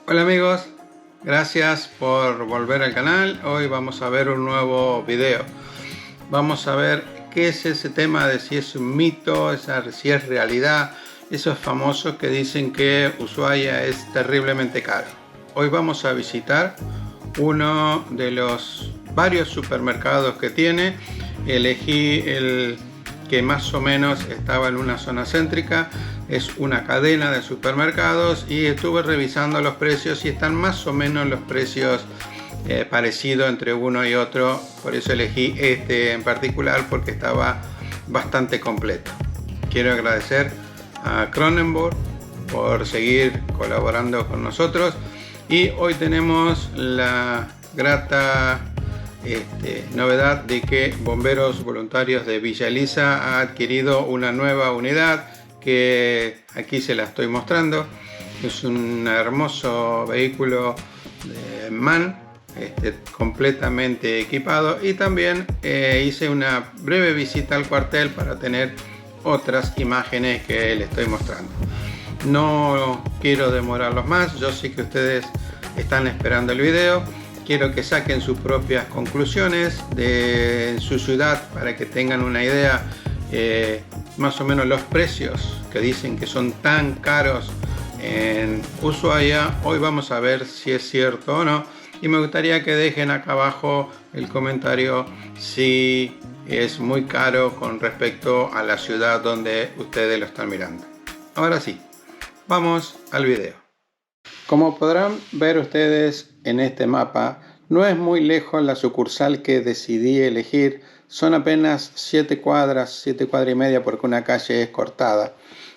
Hola amigos, gracias por volver al canal. Hoy vamos a ver un nuevo video. Vamos a ver qué es ese tema de si es un mito, si es realidad, esos famosos que dicen que Ushuaia es terriblemente caro. Hoy vamos a visitar uno de los varios supermercados que tiene. Elegí el que más o menos estaba en una zona céntrica. Es una cadena de supermercados y estuve revisando los precios y están más o menos los precios parecidos entre uno y otro. Por eso elegí este en particular, porque estaba bastante completo. Quiero agradecer a Cronenbourg por seguir colaborando con nosotros, y hoy tenemos la grata novedad de que Bomberos Voluntarios de Villa Elisa ha adquirido una nueva unidad que aquí se la estoy mostrando. Es un hermoso vehículo de MAN, completamente equipado, y también hice una breve visita al cuartel para tener otras imágenes que les estoy mostrando. No quiero demorarlos más, yo sé que ustedes están esperando el video. Quiero que saquen sus propias conclusiones de su ciudad para que tengan una idea, más o menos los precios que dicen que son tan caros en Ushuaia. Hoy vamos a ver si es cierto o no, y me gustaría que dejen acá abajo el comentario si es muy caro con respecto a la ciudad donde ustedes lo están mirando. Ahora sí, vamos al video. Como podrán ver ustedes en este mapa, no es muy lejos la sucursal que decidí elegir. Son apenas 7 cuadras y media, porque una calle es cortada.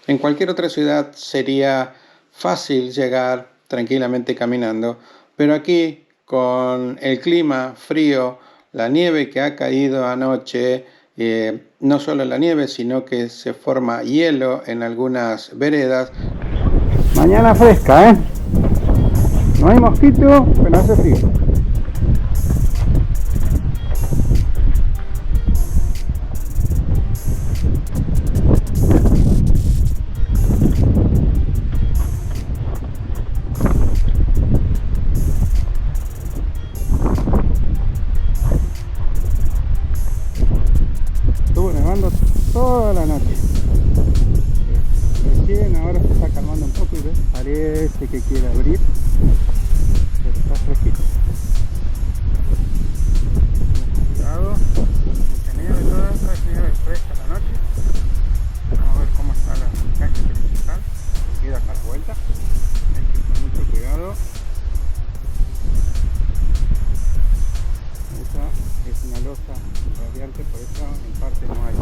En cualquier otra ciudad sería fácil llegar tranquilamente caminando, pero aquí, con el clima frío, la nieve que ha caído anoche, no solo la nieve, sino que se forma hielo en algunas veredas. Mañana fresca, ¿eh? No hay mosquito, pero hace frío. Estuvo nevando toda la noche. Recién ahora se está calmando un poco y ¿ves? Parece que quiere abrir, pero está fresquito. Cuidado, mucha nieve, toda esta nieve fresca la noche. Vamos a ver cómo está la calle principal. Queda acá a la vuelta, hay que ir con mucho cuidado. Esta es una losa radiante, por eso en parte no hay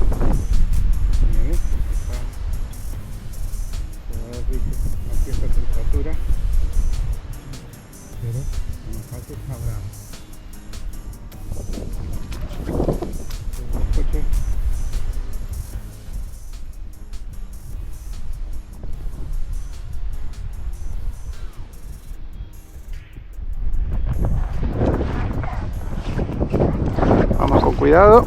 nieve, porque está a cierta temperatura, pero en la parte está bravo. Los coches vamos con cuidado.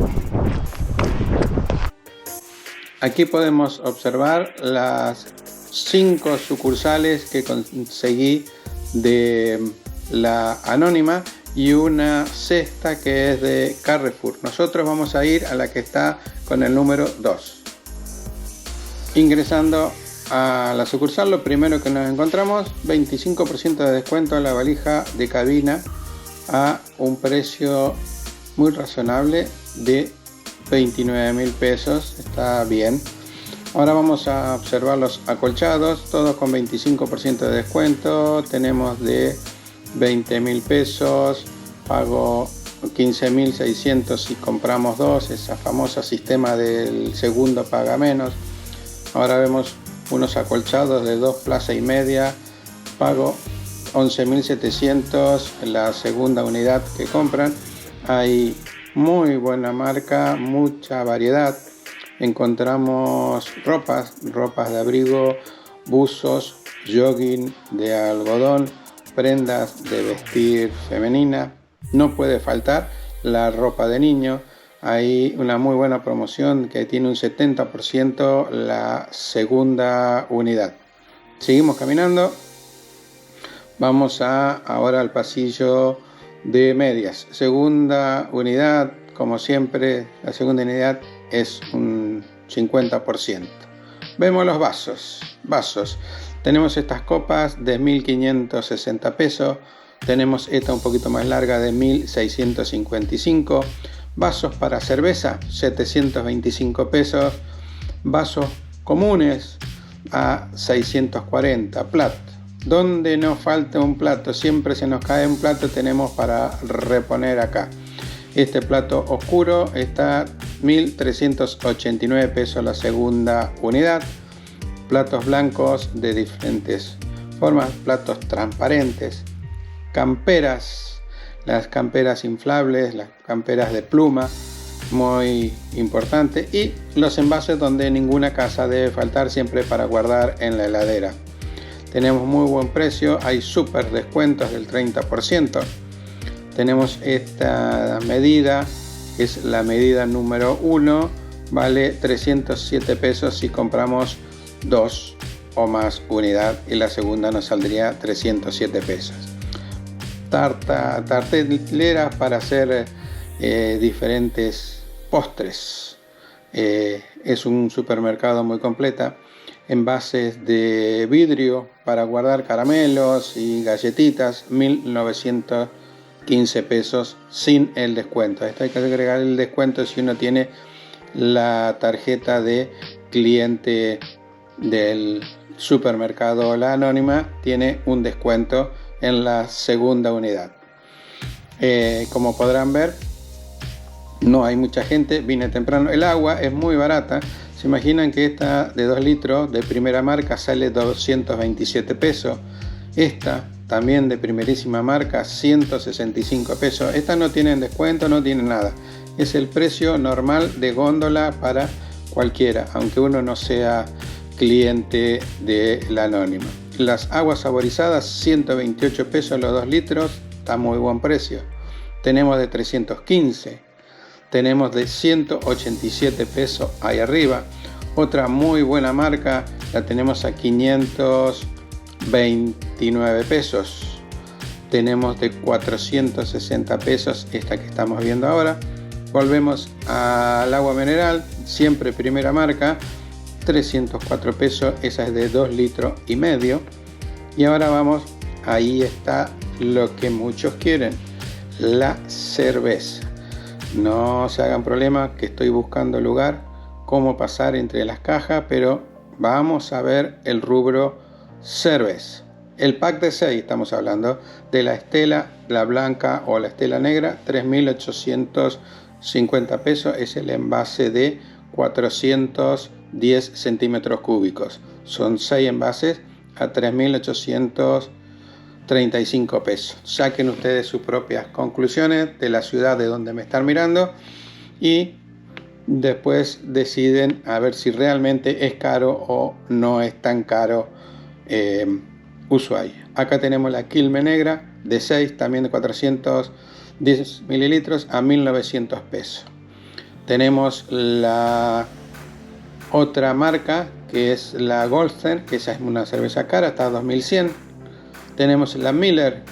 Aquí podemos observar las 5 sucursales que conseguí de la anónima y una sexta que es de Carrefour. Nosotros vamos a ir a la que está con el número 2. Ingresando a la sucursal, lo primero que nos encontramos, 25% de descuento en la valija de cabina a un precio muy razonable de 29.000 pesos. Está bien. Ahora vamos a observar los acolchados, todos con 25% de descuento. Tenemos de 20.000 pesos, pago 15.600 si compramos dos, esa famosa sistema del segundo paga menos. Ahora vemos unos acolchados de 2 plazas y media, pago 11.700 la segunda unidad que compran. Hay muy buena marca, mucha variedad. Encontramos ropas de abrigo, buzos, jogging de algodón, prendas de vestir femenina. No puede faltar la ropa de niño. Hay una muy buena promoción que tiene un 70% la segunda unidad. Seguimos caminando. Vamos ahora al pasillo de medias. Segunda unidad, como siempre, la segunda unidad es un 50%. Vemos los vasos. Tenemos estas copas de 1.560 pesos. Tenemos esta un poquito más larga de 1.655. Vasos para cerveza, 725 pesos. Vasos comunes a 640. Plato. Donde nos falta un plato, siempre se nos cae un plato, tenemos para reponer acá. Este plato oscuro está 1.389 pesos la segunda unidad. Platos blancos de diferentes formas, platos transparentes, camperas, las camperas inflables, las camperas de pluma, muy importante, y los envases donde ninguna casa debe faltar, siempre para guardar en la heladera. Tenemos muy buen precio, hay súper descuentos del 30%. Tenemos esta medida, que es la medida número 1, vale 307 pesos si compramos 2 o más unidad, y la segunda nos saldría 307 pesos. Tarteleras para hacer diferentes postres. Es un supermercado muy completa. Envases de vidrio para guardar caramelos y galletitas, 1.915 pesos sin el descuento. Esto hay que agregar el descuento si uno tiene la tarjeta de cliente del supermercado La Anónima, tiene un descuento en la segunda unidad. Como podrán ver, no hay mucha gente, vine temprano. El agua es muy barata. Se imaginan que esta de 2 litros de primera marca sale 227 pesos. Esta también de primerísima marca, 165 pesos. Estas no tienen descuento, no tienen nada. Es el precio normal de góndola para cualquiera, aunque uno no sea cliente de La Anónima. Las aguas saborizadas, 128 pesos los 2 litros, está muy buen precio. Tenemos de 315, tenemos de 187 pesos ahí arriba. Otra muy buena marca la tenemos a 529 pesos. Tenemos de 460 pesos esta que estamos viendo ahora. Volvemos al agua mineral, siempre primera marca, 304 pesos, esa es de 2 litros y medio. Y ahora vamos, ahí está lo que muchos quieren, la cerveza. No se hagan problema que estoy buscando lugar, cómo pasar entre las cajas, pero vamos a ver el rubro cerveza. El pack de 6, estamos hablando de la Estela, la blanca o la Estela negra, 3.850 pesos, es el envase de 410 centímetros cúbicos. Son 6 envases a 3.835 pesos. Saquen ustedes sus propias conclusiones de la ciudad de donde me están mirando y después deciden a ver si realmente es caro o no es tan caro Ushuaia. Acá tenemos la Quilmes negra de 6, también de 410 mililitros a 1.900 pesos. Tenemos la otra marca que es la Goldstein, que esa es una cerveza cara, está a 2.100. Tenemos la Miller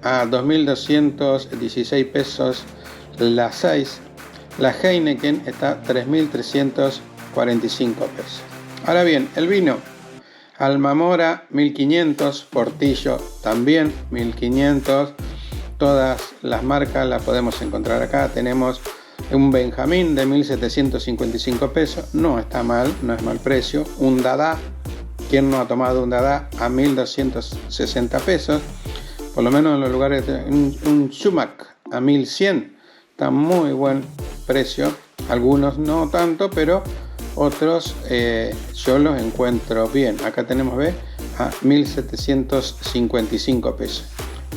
a 2.216 pesos la 6. La Heineken está a 3.345 pesos. Ahora bien, el vino. Almamora 1.500, Portillo también 1.500. Todas las marcas las podemos encontrar acá. Tenemos un Benjamín de 1.755 pesos. No está mal, no es mal precio. Un Dada. ¿Quién no ha tomado un Dada a 1.260 pesos? Por lo menos en los lugares de un Sumac a 1.100. Está muy buen precio. Algunos no tanto, pero otros yo los encuentro bien. Acá tenemos a 1.755 pesos.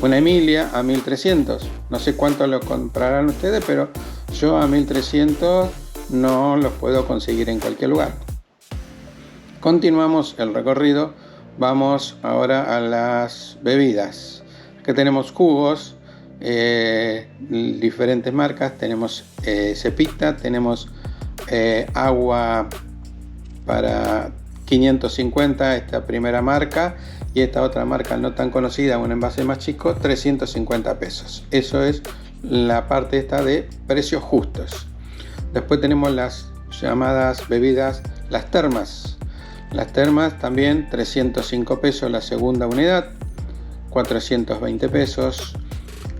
Una Emilia a 1.300. No sé cuánto lo comprarán ustedes, pero yo a 1.300 no los puedo conseguir en cualquier lugar. Continuamos el recorrido. Vamos ahora a las bebidas. Acá tenemos jugos, diferentes marcas. Tenemos Cepita, tenemos agua para 550, esta primera marca, y esta otra marca no tan conocida, un envase más chico, 350 pesos. Eso es la parte esta de precios justos. Después tenemos las llamadas bebidas, las termas. Las termas también 305 pesos la segunda unidad, 420 pesos.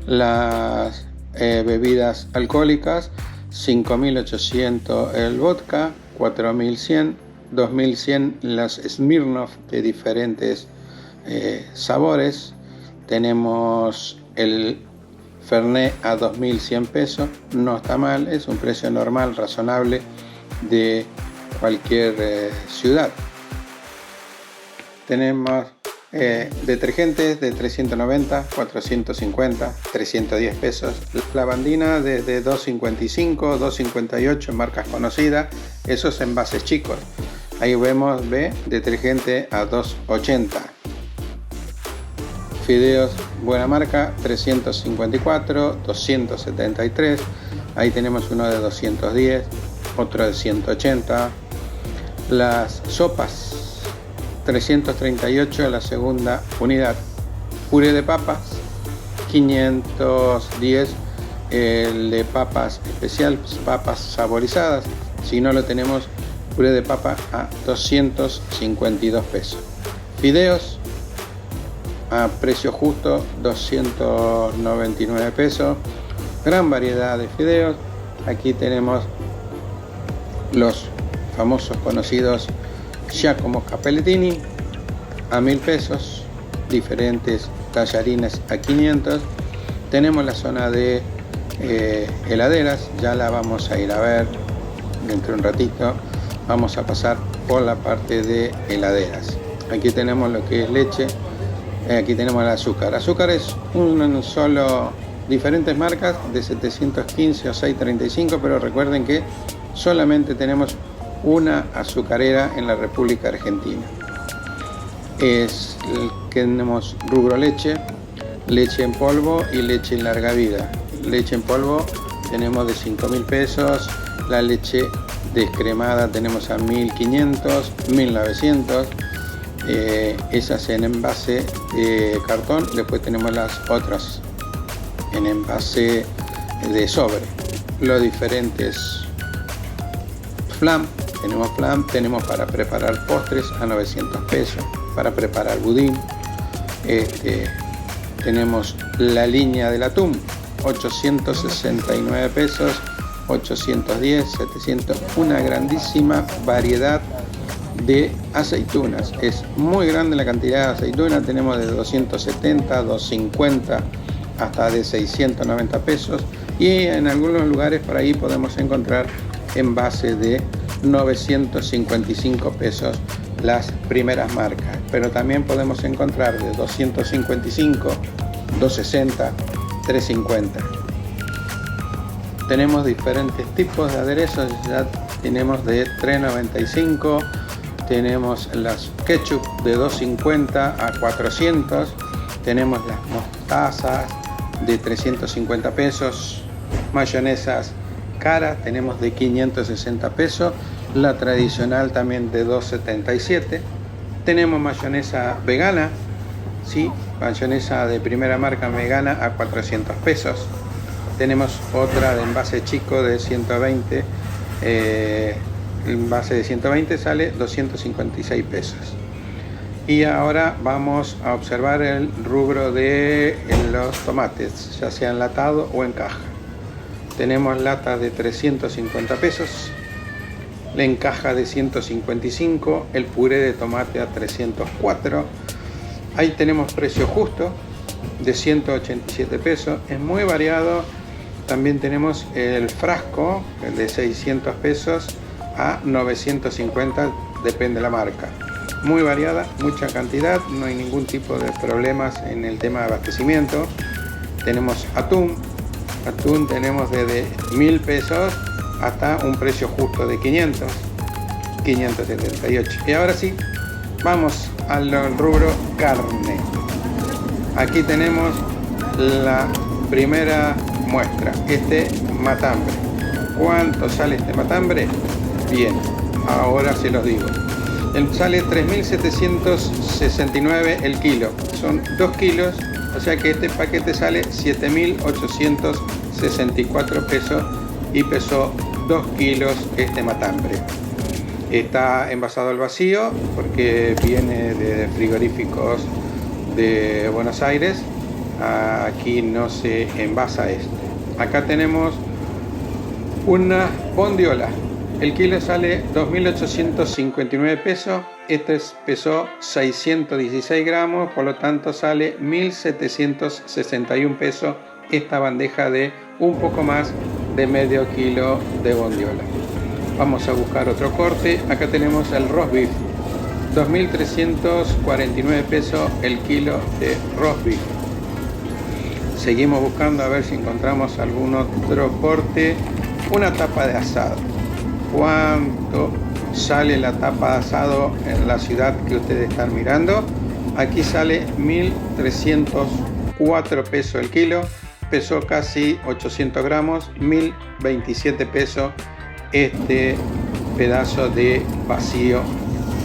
Las bebidas alcohólicas, 5.800 el vodka, 4.100, 2.100 las Smirnoff de diferentes sabores. Tenemos el Fernet a 2.100 pesos, no está mal, es un precio normal, razonable de cualquier ciudad. Tenemos detergentes de 390, 450, 310 pesos. Lavandina desde 255, 258, marcas conocidas, esos envases chicos. Ahí vemos detergente a 280. Fideos buena marca 354, 273. Ahí tenemos uno de 210, otro de 180. Las sopas 338 la segunda unidad. Puré de papas 510, el de papas especial, papas saborizadas. Si no lo tenemos, puré de papa a 252 pesos. Fideos a precio justo, 299 pesos. Gran variedad de fideos. Aquí tenemos los famosos conocidos Giacomo Capellettini a 1.000 pesos, diferentes tallarines a 500. Tenemos la zona de heladeras, ya la vamos a ir a ver dentro de un ratito. Vamos a pasar por la parte de heladeras. Aquí tenemos lo que es leche, aquí tenemos el azúcar. Azúcar es un solo, diferentes marcas de 715 o 635, pero recuerden que solamente tenemos una azucarera en la República Argentina. Tenemos rubro leche, leche en polvo y leche en larga vida. Leche en polvo tenemos de 5.000 pesos, la leche descremada tenemos a 1.500, 1.900, esas en envase de cartón. Después tenemos las otras en envase de sobre. Los diferentes flan, tenemos para preparar postres a 900 pesos, para preparar budín. Tenemos la línea del atún, 869 pesos, 810, 700, una grandísima variedad de aceitunas. Es muy grande la cantidad de aceitunas, tenemos de 270, 250 hasta de 690 pesos, y en algunos lugares por ahí podemos encontrar envases de 955 pesos las primeras marcas, pero también podemos encontrar de 255, 260, 350. Tenemos diferentes tipos de aderezos, ya tenemos de 3.95, tenemos las ketchup de 250 a 400, tenemos las mostazas de 350 pesos, mayonesas caras tenemos de 560 pesos, la tradicional también de 277. Tenemos mayonesa vegana, sí, mayonesa de primera marca vegana a 400 pesos. Tenemos otra de envase chico de 120, envase de 120 sale 256 pesos. Y ahora vamos a observar el rubro de los tomates, ya sea enlatado o en caja. Tenemos lata de 350 pesos, la en caja de 155, el puré de tomate a 304. Ahí tenemos precio justo de 187 pesos, es muy variado. También tenemos el frasco de 600 pesos a 950, depende de la marca. Muy variada, mucha cantidad, no hay ningún tipo de problemas en el tema de abastecimiento. Tenemos atún tenemos desde 1.000 pesos hasta un precio justo de 500, 578. Y ahora sí, vamos al rubro carne. Aquí tenemos la primera muestra, este matambre. ¿Cuánto sale este matambre? Bien, ahora se los digo. Sale 3.769 el kilo, son 2 kilos, o sea que este paquete sale 7.864 pesos y pesó 2 kilos este matambre. Está envasado al vacío porque viene de frigoríficos de Buenos Aires. Aquí no se envasa este. Acá tenemos una bondiola. El kilo sale 2.859 pesos. Este pesó 616 gramos, por lo tanto sale 1.761 pesos esta bandeja de un poco más de medio kilo de bondiola. Vamos a buscar otro corte. Acá tenemos el roast beef, 2.349 pesos el kilo de roast beef. Seguimos buscando a ver si encontramos algún otro corte. Una tapa de asado. ¿Cuánto sale la tapa de asado en la ciudad que ustedes están mirando? Aquí sale 1.304 pesos el kilo. Pesó casi 800 gramos, 1.027 pesos este pedazo de vacío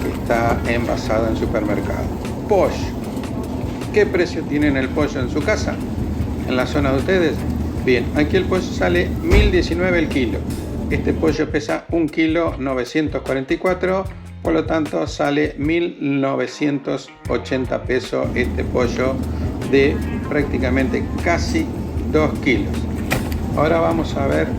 que está envasado en supermercado. Pollo. ¿Qué precio tienen el pollo en su casa? ¿En la zona de ustedes? Bien, aquí el pollo sale 1.019 el kilo. Este pollo pesa 1 kilo 944, por lo tanto sale 1.980 pesos este pollo de prácticamente casi 2 kilos. Ahora vamos a ver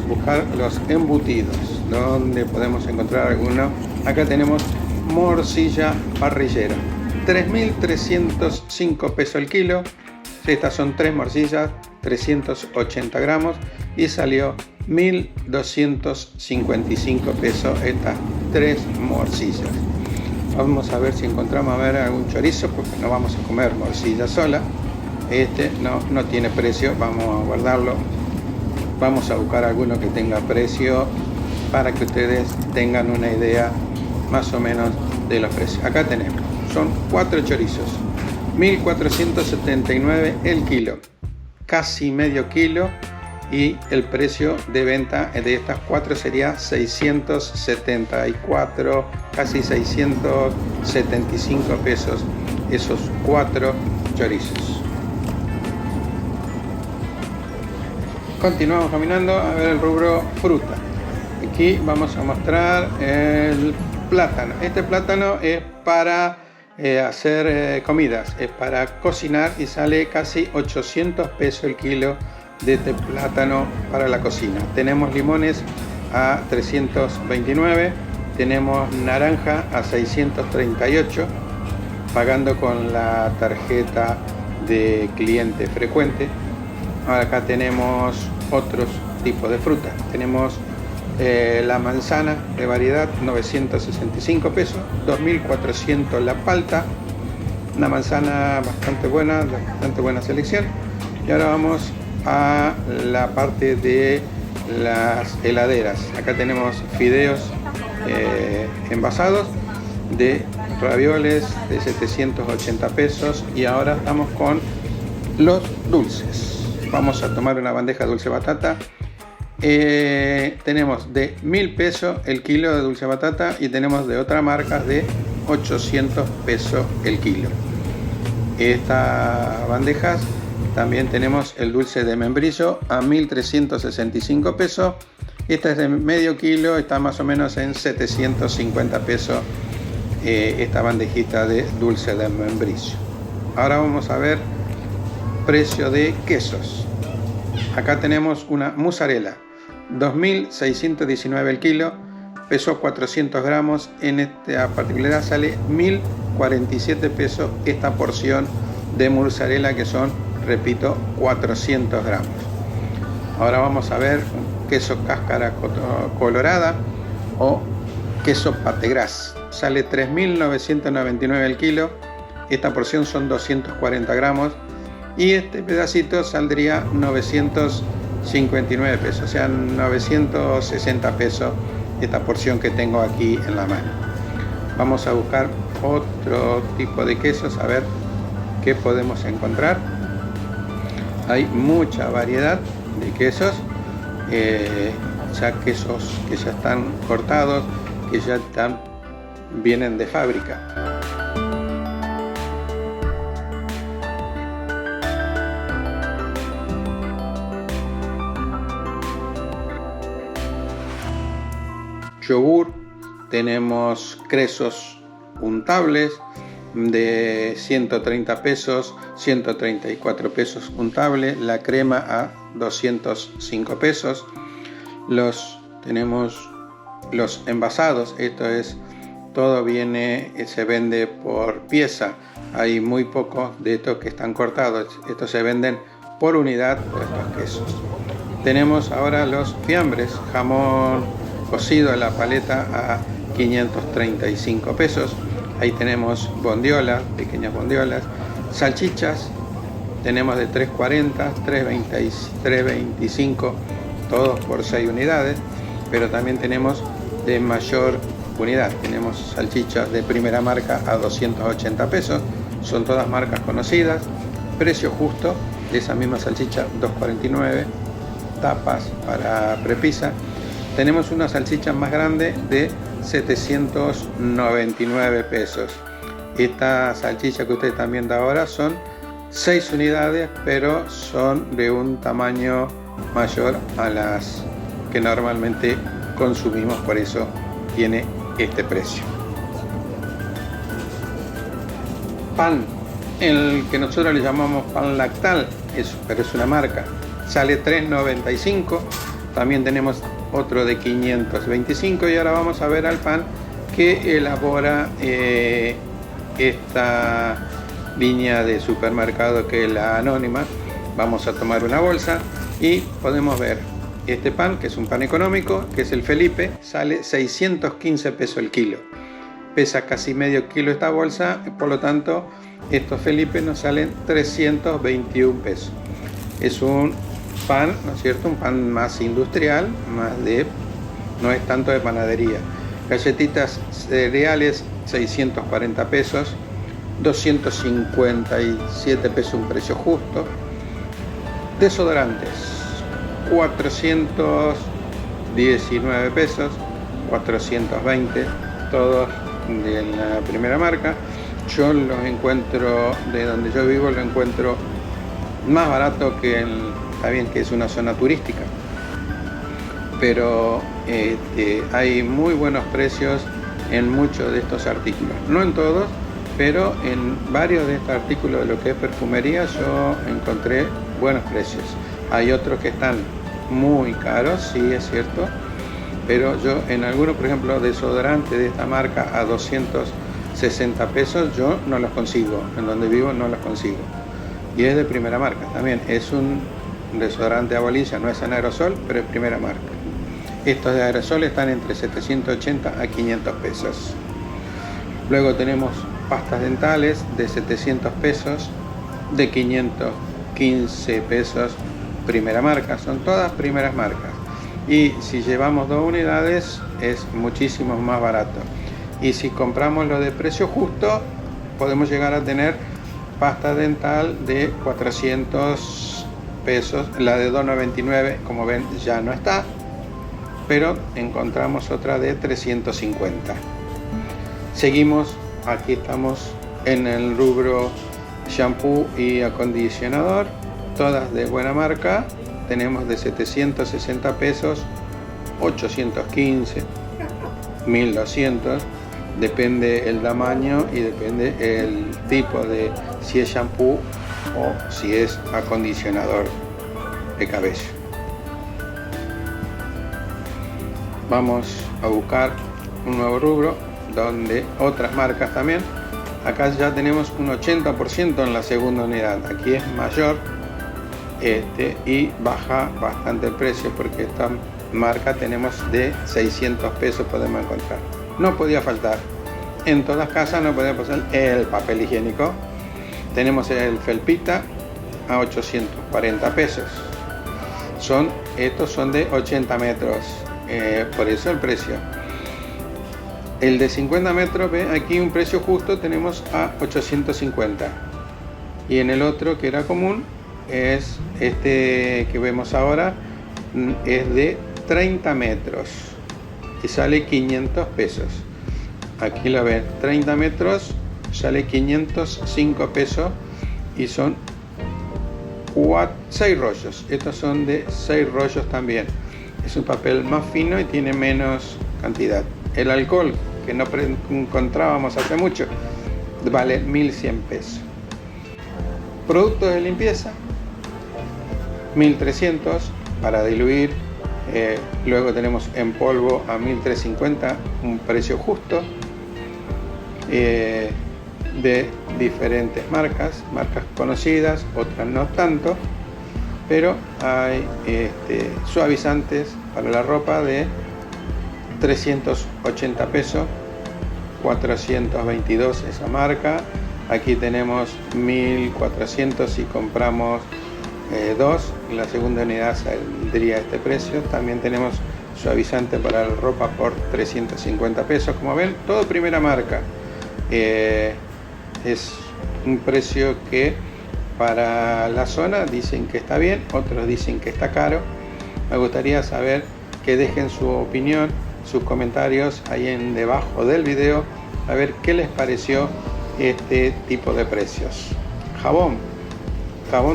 buscar los embutidos, donde podemos encontrar algunos. Acá tenemos morcilla parrillera, 3.305 pesos el kilo. Estas son 3 morcillas, 380 gramos y salió 1.255 pesos estas 3 morcillas. Vamos a ver si encontramos algún chorizo, porque no vamos a comer morcilla sola. Este no tiene precio, vamos a guardarlo. Vamos a buscar alguno que tenga precio para que ustedes tengan una idea más o menos de los precios. Acá tenemos, son 4 chorizos, 1.479 el kilo, casi medio kilo, y el precio de venta de estas 4 sería 674, casi 675 pesos esos 4 chorizos. Continuamos caminando a ver el rubro fruta. Aquí vamos a mostrar el plátano. Este plátano es para hacer comidas, es para cocinar y sale casi 800 pesos el kilo de este plátano para la cocina. Tenemos limones a 329, tenemos naranja a 638, pagando con la tarjeta de cliente frecuente. Ahora acá tenemos otros tipos de fruta. Tenemos la manzana de variedad, 965 pesos, 2.400 la palta, una manzana bastante buena, de bastante buena selección. Y ahora vamos a la parte de las heladeras. Acá tenemos fideos envasados de ravioles de 780 pesos y ahora estamos con los dulces. Vamos a tomar una bandeja de dulce batata. Tenemos de 1.000 pesos el kilo de dulce batata y tenemos de otra marca de 800 pesos el kilo. Estas bandejas también tenemos el dulce de membrillo a 1.365 pesos. Esta es de medio kilo, está más o menos en 750 pesos esta bandejita de dulce de membrillo. Ahora vamos a ver precio de quesos. Acá tenemos una mozzarella, 2.619 el kilo, pesó 400 gramos. En esta particularidad sale 1.047 pesos esta porción de mozzarella, que son, repito, 400 gramos. Ahora vamos a ver queso cáscara colorada o queso pategras. Sale 3.999 el kilo. Esta porción son 240 gramos. Y este pedacito saldría 959 pesos, o sea, 960 pesos esta porción que tengo aquí en la mano. Vamos a buscar otro tipo de quesos, a ver qué podemos encontrar. Hay mucha variedad de quesos, ya quesos que ya están cortados, que ya están vienen de fábrica. Yogur, tenemos quesos untables de 130 pesos, 134 pesos untable, la crema a 205 pesos. Tenemos los envasados, esto es, todo viene, se vende por pieza, hay muy pocos de estos que están cortados, estos se venden por unidad por estos quesos. Tenemos ahora los fiambres, jamón cocido a la paleta a 535 pesos. Ahí tenemos bondiolas, pequeñas bondiolas, salchichas, tenemos de 3.40, 3.25, todos por 6 unidades, pero también tenemos de mayor unidad. Tenemos salchichas de primera marca a 280 pesos, son todas marcas conocidas, precio justo de esa misma salchicha 2.49, tapas para prepisa. Tenemos una salchicha más grande de 799 pesos. Esta salchicha que ustedes están viendo ahora son 6 unidades, pero son de un tamaño mayor a las que normalmente consumimos, por eso tiene este precio. Pan, el que nosotros le llamamos pan lactal, pero es una marca, sale 3.95. También tenemos otro de 525 y ahora vamos a ver al pan que elabora esta línea de supermercado que es la Anónima. Vamos a tomar una bolsa y podemos ver este pan, que es un pan económico, que es el Felipe, sale 615 pesos el kilo. Pesa casi medio kilo esta bolsa, por lo tanto estos Felipe nos salen 321 pesos. Es un pan, ¿no es cierto? Un pan más industrial, no es tanto de panadería. Galletitas cereales, 640 pesos, 257 pesos un precio justo. Desodorantes, 419 pesos, 420, todos de la primera marca. Yo los encuentro, de donde yo vivo, lo encuentro más barato que está bien que es una zona turística, pero hay muy buenos precios en muchos de estos artículos, no en todos, pero en varios de estos artículos de lo que es perfumería yo encontré buenos precios. Hay otros que están muy caros, sí es cierto, pero yo en algunos, por ejemplo, desodorantes de esta marca a 260 pesos yo no los consigo, en donde vivo no los consigo, y es de primera marca también, es un desodorante a bolilla, no es en aerosol, pero es primera marca. Estos de aerosol están entre 780 a 500 pesos. Luego tenemos pastas dentales de 700 pesos, de 515 pesos, primera marca, son todas primeras marcas. Y si llevamos 2 unidades es muchísimo más barato. Y si compramos lo de precio justo, podemos llegar a tener pasta dental de 400 pesos, la de 2.99 como ven ya no está, pero encontramos otra de 350. Seguimos, aquí estamos en el rubro shampoo y acondicionador, todas de buena marca. Tenemos de 760 pesos, 815, 1200, depende el tamaño y depende el tipo de si es shampoo o si es acondicionador de cabello. Vamos a buscar un nuevo rubro donde otras marcas también. Acá ya tenemos un 80% en la segunda unidad, aquí es mayor y baja bastante el precio, porque esta marca tenemos de 600 pesos podemos encontrar. No podía faltar, en todas casas no podía pasar el papel higiénico. Tenemos el Felpita a 840 pesos. Estos son de 80 metros, por eso el precio. El de 50 metros, ve aquí un precio justo, tenemos a 850. Y en el otro que era común, es este que vemos ahora, es de 30 metros y sale 500 pesos. aquí lo ven, 30 metros sale 505 pesos y son 6 rollos. Estos son de 6 rollos también. Es un papel más fino y tiene menos cantidad. El alcohol, que no encontrábamos hace mucho, vale 1100 pesos. Productos de limpieza, 1300 para diluir. Luego tenemos en polvo a 1350, un precio justo, de diferentes marcas conocidas, otras no tanto, pero hay suavizantes para la ropa de 380 pesos, 422 esa marca. Aquí tenemos 1400 si compramos 2, la segunda unidad saldría a este precio. También tenemos suavizante para la ropa por 350 pesos, como ven, todo primera marca. Es un precio que para la zona dicen que está bien, otros dicen que está caro. Me gustaría saber que dejen su opinión, sus comentarios ahí en debajo del video, a ver qué les pareció este tipo de precios. Jabón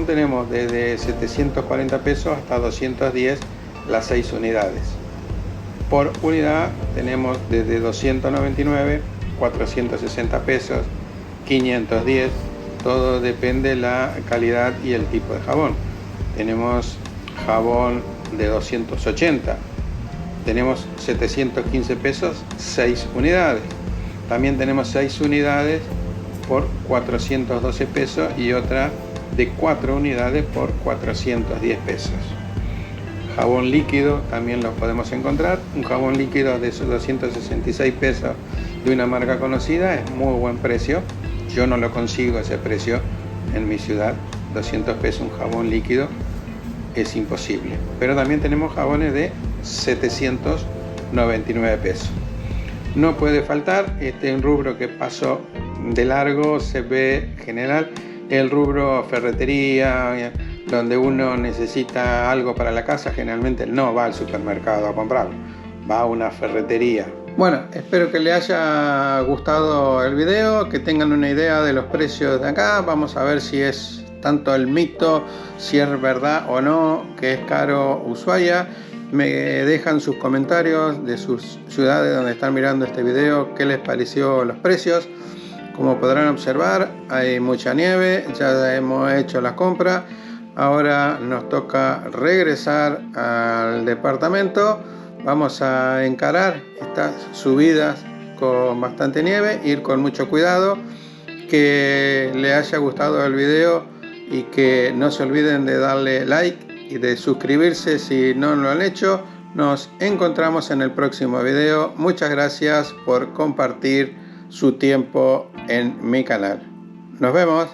tenemos desde 740 pesos hasta 210 las 6 unidades. Por unidad tenemos desde 299, 460 pesos, 510, todo depende de la calidad y el tipo de jabón. Tenemos jabón de 280, tenemos 715 pesos, 6 unidades. También tenemos 6 unidades por 412 pesos y otra de 4 unidades por 410 pesos. Jabón líquido también lo podemos encontrar. Un jabón líquido de 266 pesos de una marca conocida es muy buen precio. Yo no lo consigo ese precio en mi ciudad. 200 pesos un jabón líquido es imposible. Pero también tenemos jabones de 799 pesos. No puede faltar un rubro que pasó de largo, se ve general, el rubro ferretería, donde uno necesita algo para la casa. Generalmente no va al supermercado a comprarlo, va a una ferretería. Bueno, espero que les haya gustado el video, que tengan una idea de los precios de acá. Vamos a ver si es tanto el mito, si es verdad o no que es caro Ushuaia. Me dejan sus comentarios de sus ciudades donde están mirando este video, qué les pareció los precios. Como podrán observar, hay mucha nieve, ya hemos hecho la compra. Ahora nos toca regresar al departamento. Vamos a encarar estas subidas con bastante nieve, ir con mucho cuidado. Que les haya gustado el video y que no se olviden de darle like y de suscribirse si no lo han hecho. Nos encontramos en el próximo video. Muchas gracias por compartir su tiempo en mi canal. Nos vemos.